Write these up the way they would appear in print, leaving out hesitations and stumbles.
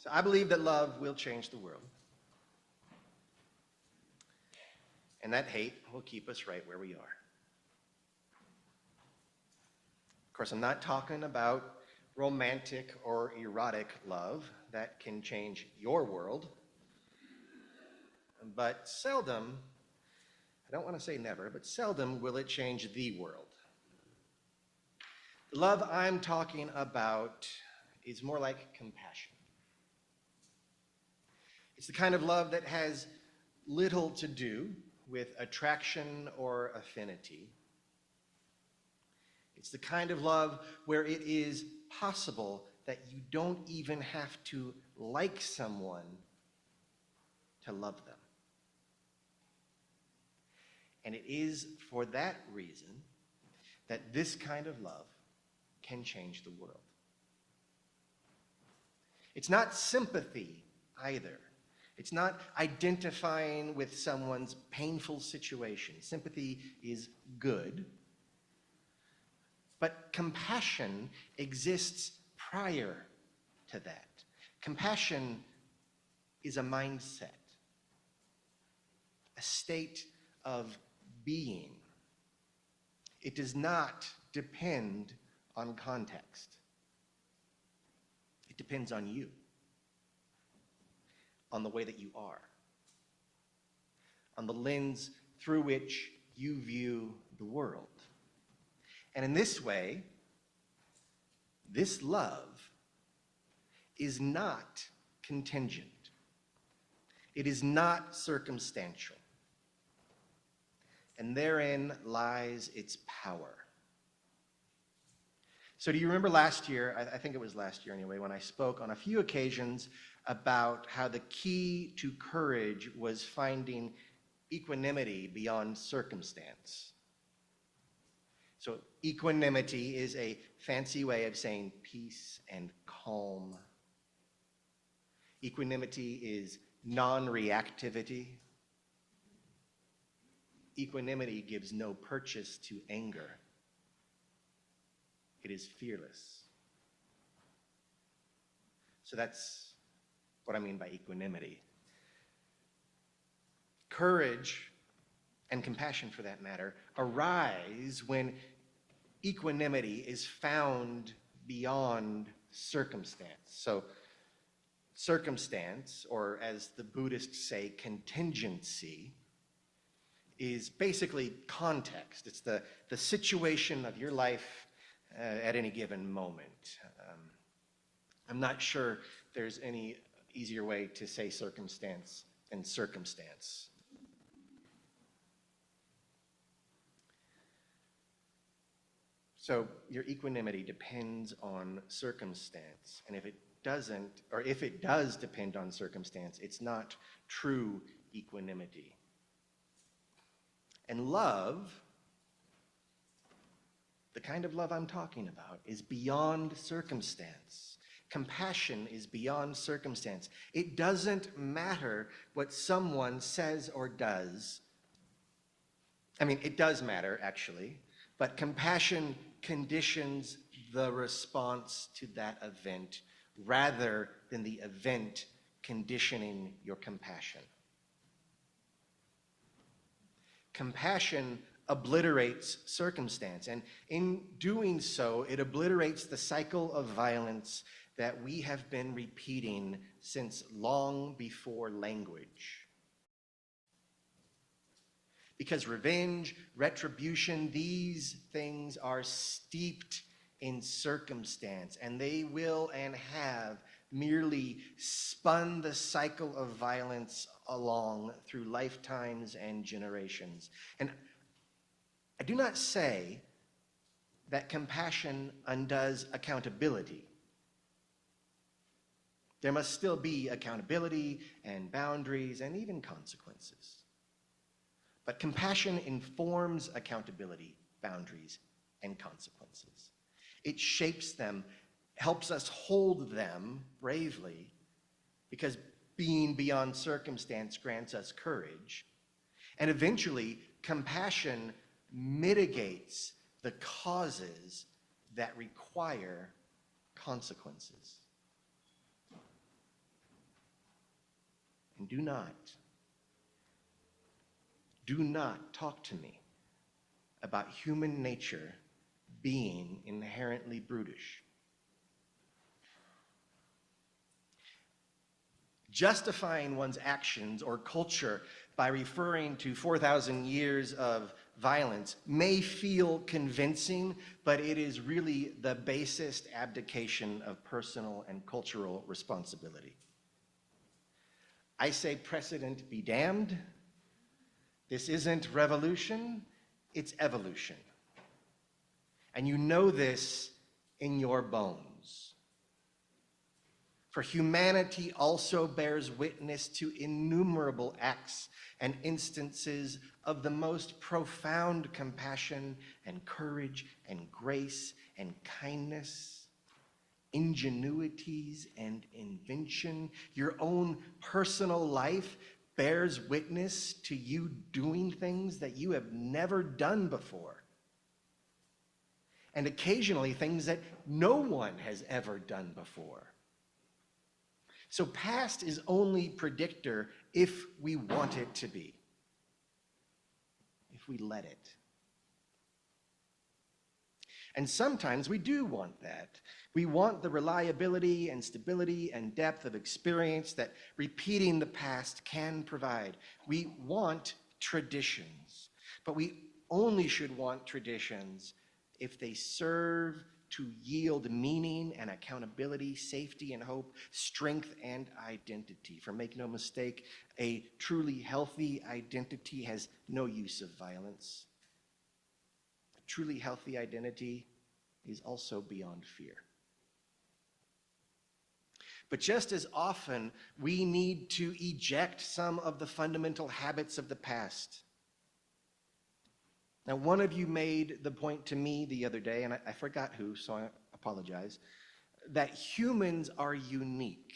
So I believe that love will change the world. And that hate will keep us right where we are. Of course, I'm not talking about romantic or erotic love that can change your world. But seldom, I don't want to say never, but seldom will it change the world. The love I'm talking about is more like compassion. It's the kind of love that has little to do with attraction or affinity. It's the kind of love where it is possible that you don't even have to like someone to love them. And it is for that reason that this kind of love can change the world. It's not sympathy either. It's not identifying with someone's painful situation. Sympathy is good. But compassion exists prior to that. Compassion is a mindset, a state of being. It does not depend on context. It depends on you, on the way that you are, on the lens through which you view the world. And in this way, this love is not contingent. It is not circumstantial. And therein lies its power. So do you remember last year, I think it was last year anyway, when I spoke on a few occasions about how the key to courage was finding equanimity beyond circumstance. So equanimity is a fancy way of saying peace and calm. Equanimity is non-reactivity. Equanimity gives no purchase to anger. It is fearless. So that's what I mean by equanimity. Courage, and compassion for that matter, arise when equanimity is found beyond circumstance. So circumstance, or as the Buddhists say, contingency, is basically context. It's the situation of your life at any given moment. I'm not sure there's any easier way to say circumstance than circumstance. So your equanimity depends on circumstance, and if it doesn't, or if it does depend on circumstance, it's not true equanimity. And love, the kind of love I'm talking about, is beyond circumstance. Compassion is beyond circumstance. It doesn't matter what someone says or does. I mean, it does matter, actually, but compassion conditions the response to that event rather than the event conditioning your compassion. Compassion obliterates circumstance, and in doing so, it obliterates the cycle of violence that we have been repeating since long before language. Because revenge, retribution, these things are steeped in circumstance, and they will and have merely spun the cycle of violence along through lifetimes and generations. And I do not say that compassion undoes accountability. There must still be accountability and boundaries and even consequences. But compassion informs accountability, boundaries, and consequences. It shapes them, helps us hold them bravely, because being beyond circumstance grants us courage. And eventually, compassion mitigates the causes that require consequences. And do not talk to me about human nature being inherently brutish. Justifying one's actions or culture by referring to 4,000 years of violence may feel convincing, but it is really the basest abdication of personal and cultural responsibility. I say precedent be damned. This isn't revolution, it's evolution. And you know this in your bones. For humanity also bears witness to innumerable acts and instances of the most profound compassion and courage and grace and kindness, ingenuities and invention. Your own personal life bears witness to you doing things that you have never done before. And occasionally things that no one has ever done before. So past is only predictor if we want it to be, if we let it. And sometimes we do want that. We want the reliability and stability and depth of experience that repeating the past can provide. We want traditions, but we only should want traditions if they serve to yield meaning and accountability, safety and hope, strength and identity. For make no mistake, a truly healthy identity has no use of violence. A truly healthy identity is also beyond fear. But just as often, we need to eject some of the fundamental habits of the past. Now, one of you made the point to me the other day, and I forgot who, so I apologize, that humans are unique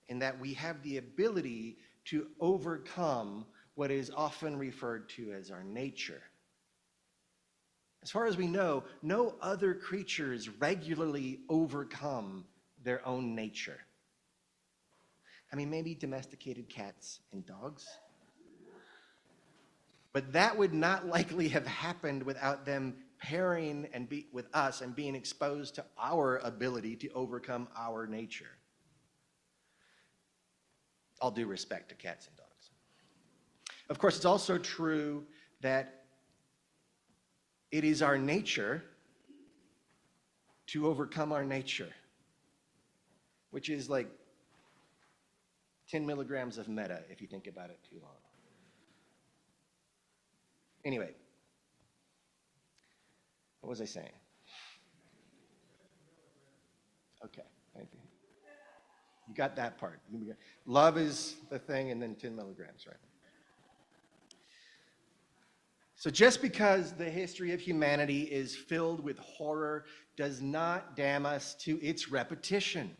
in that we have the ability to overcome what is often referred to as our nature. As far as we know, no other creatures regularly overcome their own nature. I mean, maybe domesticated cats and dogs. But that would not likely have happened without them pairing with us and being exposed to our ability to overcome our nature. All due respect to cats and dogs. Of course, it's also true that it is our nature to overcome our nature, which is like 10 milligrams of meta if you think about it too long. Anyway, what was I saying? Okay, thank you. You got that part. Love is the thing, and then 10 milligrams, right? So just because the history of humanity is filled with horror does not damn us to its repetition.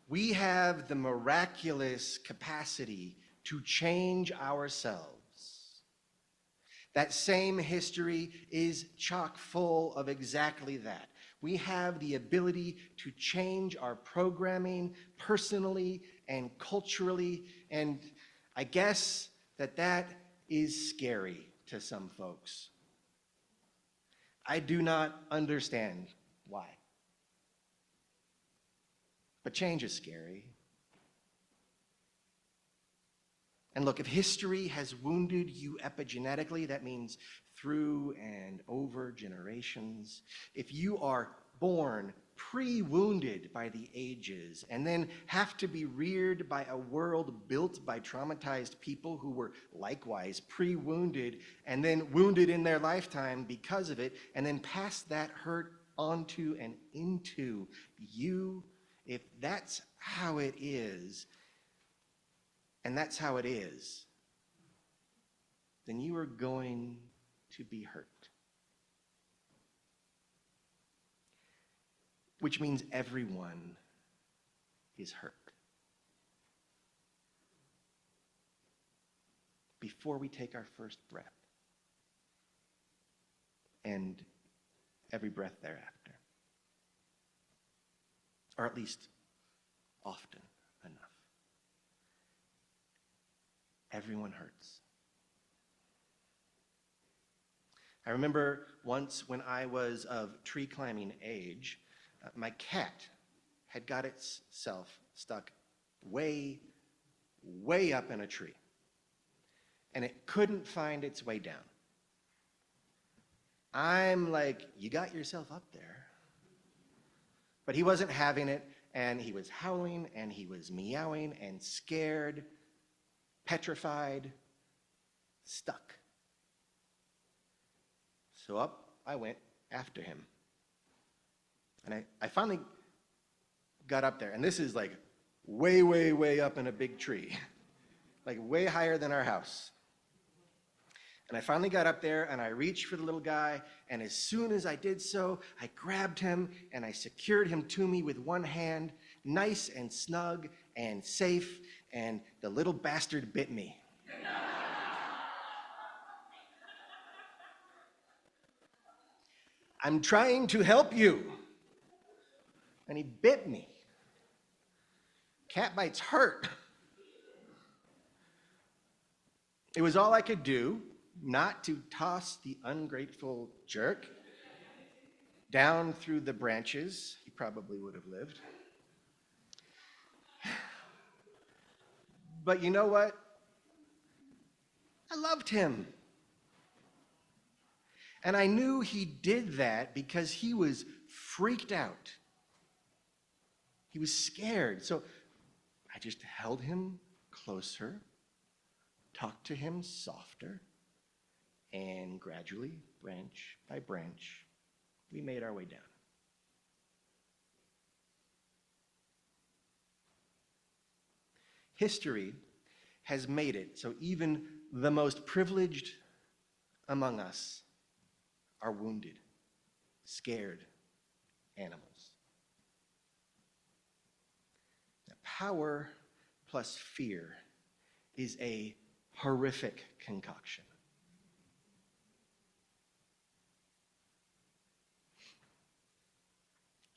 We have the miraculous capacity to change ourselves. That same history is chock full of exactly that. We have the ability to change our programming personally and culturally, and I guess that is scary to some folks. I do not understand why. But change is scary. And look, if history has wounded you epigenetically, that means through and over generations. If you are born pre-wounded by the ages and then have to be reared by a world built by traumatized people who were likewise pre-wounded and then wounded in their lifetime because of it, and then pass that hurt onto and into you, if that's how it is, and that's how it is, then you are going to be hurt. Which means everyone is hurt. Before we take our first breath, and every breath thereafter. Or at least often enough. everyone hurts. I remember once when I was of tree climbing age, my cat had got itself stuck way, way up in a tree. And it couldn't find its way down. I'm like, you got yourself up there. But he wasn't having it, and he was howling, and he was meowing, and scared, petrified, stuck. So up I went after him. And I finally got up there, and this is like way, way, way up in a big tree, like way higher than our house. And I finally got up there, and I reached for the little guy, and as soon as I did so, I grabbed him, and I secured him to me with one hand, nice and snug and safe, and the little bastard bit me. I'm trying to help you. And he bit me. Cat bites hurt. It was all I could do not to toss the ungrateful jerk down through the branches. He probably would have lived. But you know what? I loved him. And I knew he did that because he was freaked out. He was scared. So I just held him closer, talked to him softer, and gradually, branch by branch, we made our way down. History has made it so even the most privileged among us are wounded, scared animals. Now, power plus fear is a horrific concoction.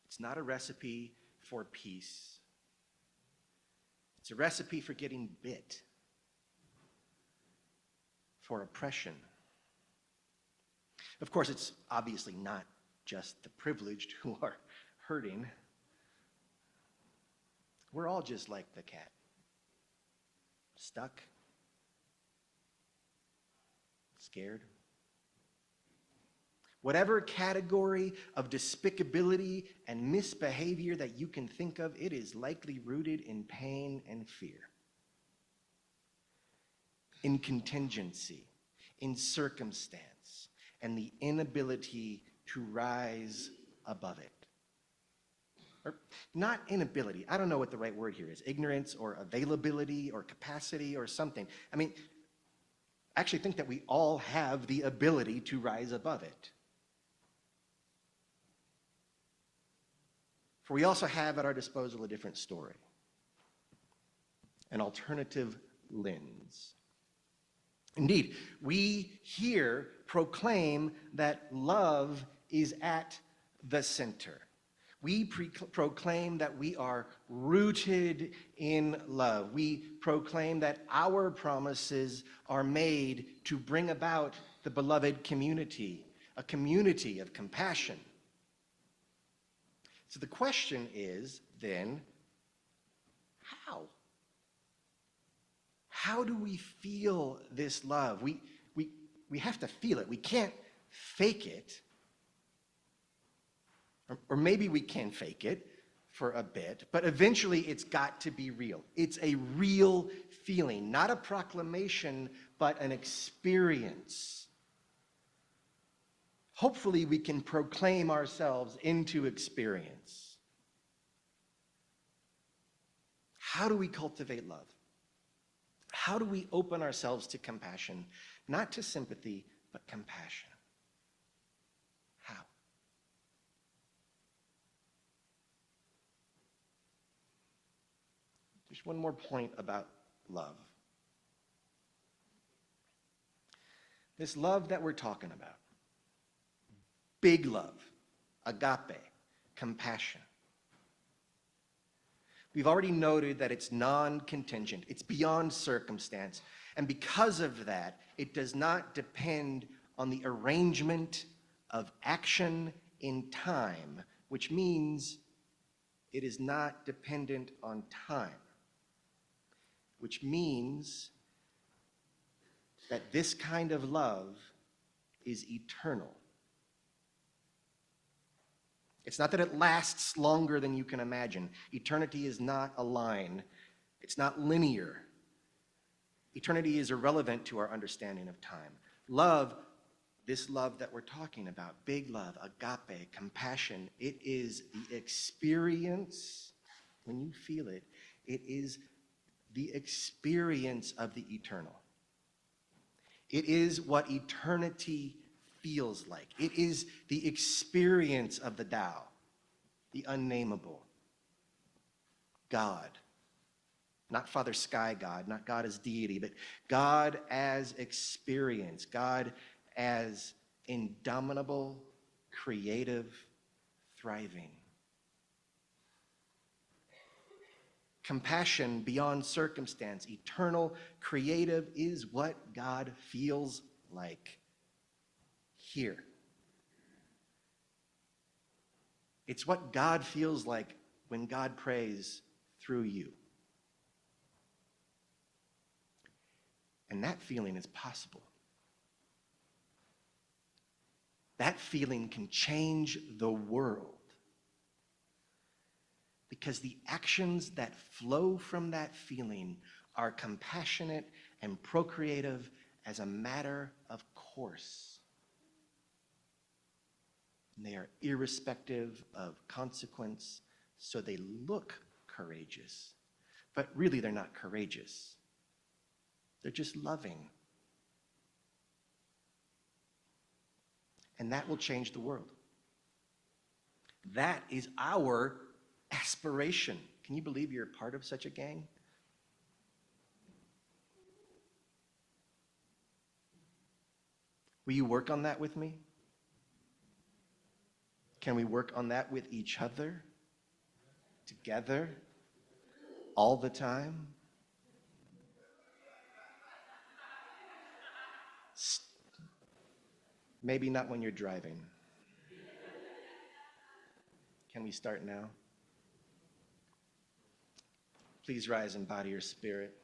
It's not a recipe for peace. It's a recipe for getting bit, for oppression. Of course, it's obviously not just the privileged who are hurting. We're all just like the cat. Stuck. Scared. Whatever category of despicability and misbehavior that you can think of, it is likely rooted in pain and fear. In contingency, in circumstance, and the inability to rise above it. Or not inability, I don't know what the right word here is, ignorance or availability or capacity or something. I mean, I actually think that we all have the ability to rise above it. For we also have at our disposal a different story, an alternative lens. Indeed, we here proclaim that love is at the center. We proclaim that we are rooted in love. We proclaim that our promises are made to bring about the beloved community, a community of compassion. So the question is then, how? How do we feel this love? We have to feel it. We can't fake it. Or maybe we can fake it for a bit, but eventually it's got to be real. It's a real feeling, not a proclamation, but an experience. Hopefully we can proclaim ourselves into experience. How do we cultivate love? How do we open ourselves to compassion? Not to sympathy, but compassion. How? There's one more point about love. This love that we're talking about, big love, agape, compassion. We've already noted that it's non-contingent. It's beyond circumstance. And because of that, it does not depend on the arrangement of action in time, which means it is not dependent on time, which means that this kind of love is eternal. It's not that it lasts longer than you can imagine. Eternity is not a line. It's not linear. Eternity is irrelevant to our understanding of time. Love, this love that we're talking about, big love, agape, compassion, it is the experience, when you feel it, it is the experience of the eternal. It is what eternity feels like. It is the experience of the Tao, the unnameable, God. Not Father Sky God, not God as deity, but God as experience, God as indomitable, creative, thriving. Compassion beyond circumstance, eternal, creative, is what God feels like here. It's what God feels like when God prays through you. And that feeling is possible. That feeling can change the world. Because the actions that flow from that feeling are compassionate and procreative as a matter of course. And they are irrespective of consequence, so they look courageous. But really, they're not courageous. They're just loving. And that will change the world. That is our aspiration. Can you believe you're a part of such a gang? Will you work on that with me? Can we work on that with each other? Together? All the time? Maybe not when you're driving. Can we start now? Please rise and body your spirit.